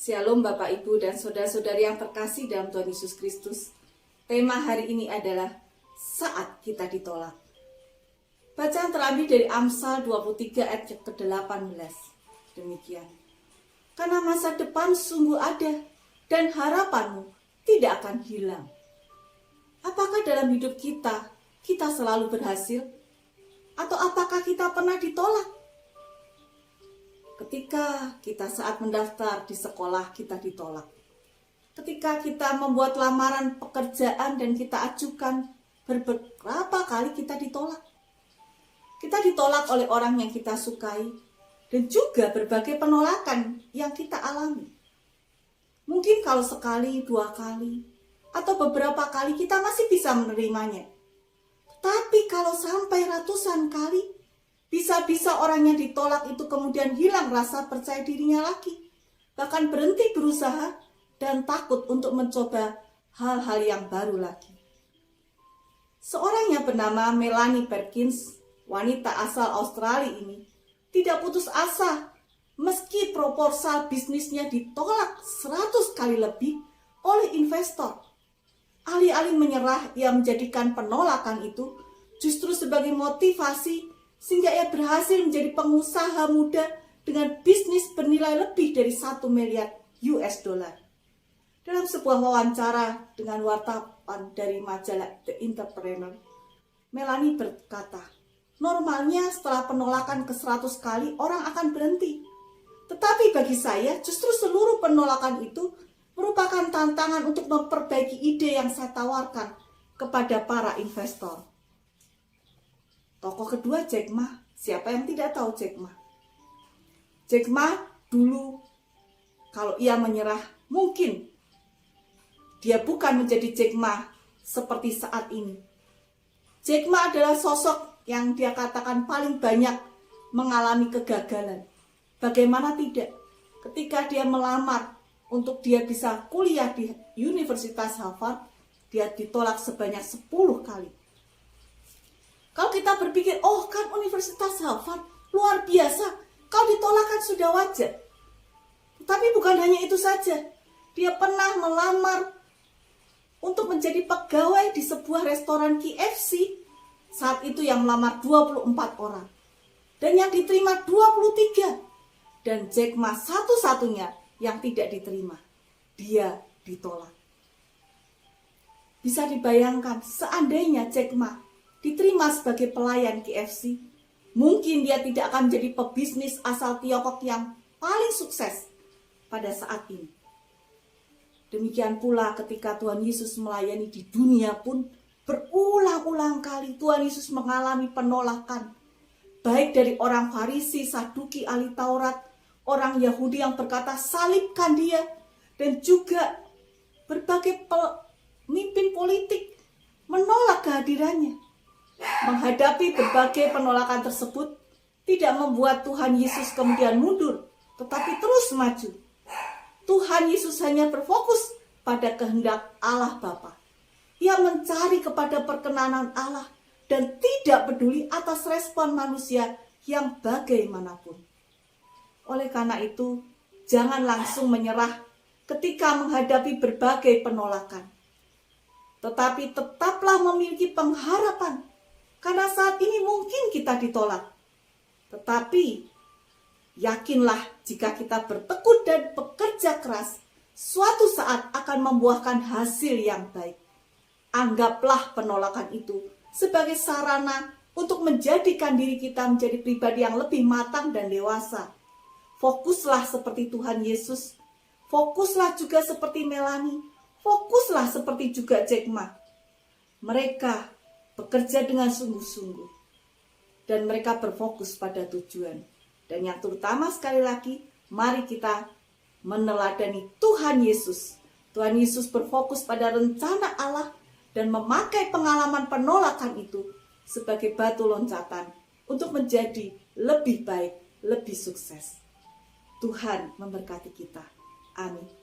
Shalom Bapak Ibu dan saudara-saudari yang terkasih dalam Tuhan Yesus Kristus. Tema hari ini adalah saat kita ditolak. Bacaan terambil dari Amsal 23 ayat ke-18. Demikian. Karena masa depan sungguh ada dan harapanmu tidak akan hilang. Apakah dalam hidup kita selalu berhasil? Atau apakah kita pernah ditolak? Ketika kita saat mendaftar di sekolah kita ditolak. Ketika kita membuat lamaran pekerjaan dan kita ajukan, beberapa kali kita ditolak. Kita ditolak oleh orang yang kita sukai dan juga berbagai penolakan yang kita alami. Mungkin kalau sekali, dua kali, atau beberapa kali kita masih bisa menerimanya. Tapi kalau sampai ratusan kali, bisa-bisa orang yang ditolak itu kemudian hilang rasa percaya dirinya lagi. Bahkan berhenti berusaha dan takut untuk mencoba hal-hal yang baru lagi. Seorang yang bernama Melanie Perkins, wanita asal Australia ini, tidak putus asa meski proposal bisnisnya ditolak 100 kali lebih oleh investor. Alih-alih menyerah, ia menjadikan penolakan itu justru sebagai motivasi sehingga ia berhasil menjadi pengusaha muda dengan bisnis bernilai lebih dari 1 miliar US dollar. Dalam sebuah wawancara dengan wartawan dari majalah The Entrepreneur, Melanie berkata, normalnya setelah penolakan ke 100 kali orang akan berhenti. Tetapi bagi saya justru seluruh penolakan itu merupakan tantangan untuk memperbaiki ide yang saya tawarkan kepada para investor. Tokoh kedua Jack Ma. Siapa yang tidak tahu Jack Ma? Jack Ma dulu kalau ia menyerah mungkin dia bukan menjadi Jack Ma seperti saat ini. Jack Ma adalah sosok yang dia katakan paling banyak mengalami kegagalan. Bagaimana tidak? Ketika dia melamar untuk dia bisa kuliah di Universitas Harvard, dia ditolak sebanyak 10 kali. Kalau kita berpikir, oh kan Universitas Harvard luar biasa, kalau ditolak kan sudah wajar. Tapi bukan hanya itu saja. Dia pernah melamar untuk menjadi pegawai di sebuah restoran KFC. Saat itu yang melamar 24 orang. Dan yang diterima 23. Dan Jack Ma satu-satunya yang tidak diterima. Dia ditolak. Bisa dibayangkan seandainya Jack Ma diterima sebagai pelayan KFC, mungkin dia tidak akan menjadi pebisnis asal Tiongkok yang paling sukses pada saat ini. Demikian pula ketika Tuhan Yesus melayani di dunia pun, berulang-ulang kali Tuhan Yesus mengalami penolakan. Baik dari orang Farisi, Saduki, ahli Taurat, orang Yahudi yang berkata salibkan dia, dan juga berbagai pemimpin politik menolak kehadirannya. Menghadapi berbagai penolakan tersebut tidak membuat Tuhan Yesus kemudian mundur, tetapi terus maju. Tuhan Yesus hanya berfokus pada kehendak Allah Bapa. Ia mencari kepada perkenanan Allah dan tidak peduli atas respon manusia yang bagaimanapun. Oleh karena itu, jangan langsung menyerah ketika menghadapi berbagai penolakan. Tetapi tetaplah memiliki pengharapan. Karena saat ini mungkin kita ditolak. Tetapi yakinlah jika kita bertekun dan bekerja keras, suatu saat akan membuahkan hasil yang baik. Anggaplah penolakan itu sebagai sarana untuk menjadikan diri kita menjadi pribadi yang lebih matang dan dewasa. Fokuslah seperti Tuhan Yesus. Fokuslah juga seperti Melanie. Fokuslah seperti juga Jack Ma. Mereka bekerja dengan sungguh-sungguh. Dan mereka berfokus pada tujuan. Dan yang terutama sekali lagi, mari kita meneladani Tuhan Yesus. Tuhan Yesus berfokus pada rencana Allah dan memakai pengalaman penolakan itu sebagai batu loncatan untuk menjadi lebih baik, lebih sukses. Tuhan memberkati kita. Amin.